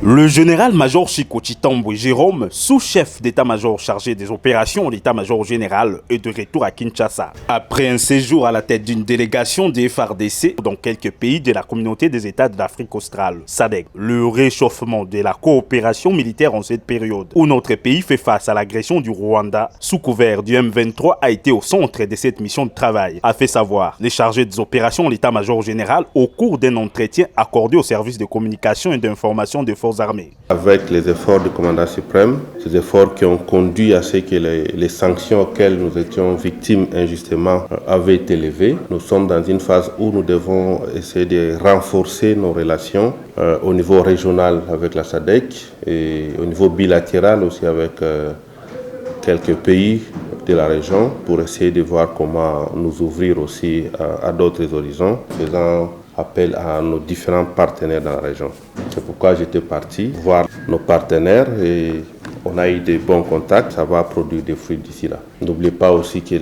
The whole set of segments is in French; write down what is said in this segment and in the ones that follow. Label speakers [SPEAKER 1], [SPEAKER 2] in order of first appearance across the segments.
[SPEAKER 1] Le général-major Chiko Chitambwe Jérôme, sous-chef d'état-major chargé des opérations de l'état-major général, est de retour à Kinshasa. Après un séjour à la tête d'une délégation des FARDC dans quelques pays de la communauté des États de l'Afrique australe, SADC, le réchauffement de la coopération militaire en cette période où notre pays fait face à l'agression du Rwanda sous couvert du M23 a été au centre de cette mission de travail, a fait savoir les chargés des opérations de l'état-major général au cours d'un entretien accordé au service de communication et d'information des forces armées.
[SPEAKER 2] Avec les efforts du commandant suprême, ces efforts qui ont conduit à ce que les sanctions auxquelles nous étions victimes injustement avaient été levées, nous sommes dans une phase où nous devons essayer de renforcer nos relations au niveau régional avec la SADC et au niveau bilatéral aussi avec quelques pays de la région pour essayer de voir comment nous ouvrir aussi à d'autres horizons, faisant appel à nos différents partenaires dans la région. C'est pourquoi j'étais parti voir nos partenaires et on a eu de bons contacts, ça va produire des fruits d'ici là. N'oubliez pas aussi que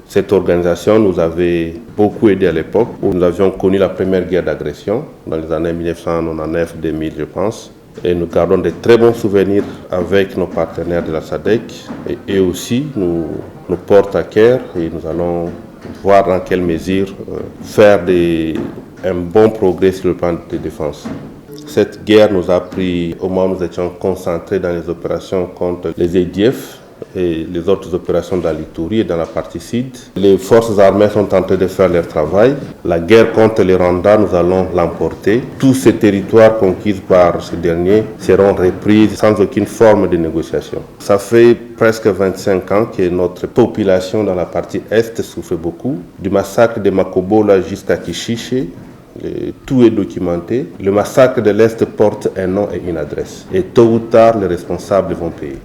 [SPEAKER 2] cette organisation nous avait beaucoup aidé à l'époque où nous avions connu la première guerre d'agression dans les années 1999-2000 je pense. Et nous gardons de très bons souvenirs avec nos partenaires de la SADC et aussi nous portent à cœur et nous allons voir dans quelle mesure faire un bon progrès sur le plan de défense. Cette guerre nous a pris au moment où nous étions concentrés dans les opérations contre les ADF et les autres opérations dans l'Ituri et dans la partie sud. Les forces armées sont en train de faire leur travail. La guerre contre les Rwandais, nous allons l'emporter. Tous ces territoires conquis par ces derniers seront repris sans aucune forme de négociation. Ça fait presque 25 ans que notre population dans la partie est souffre beaucoup. Du massacre de Makobola jusqu'à Kishiche, tout est documenté. Le massacre de l'Est porte un nom et une adresse. Et tôt ou tard, les responsables vont payer.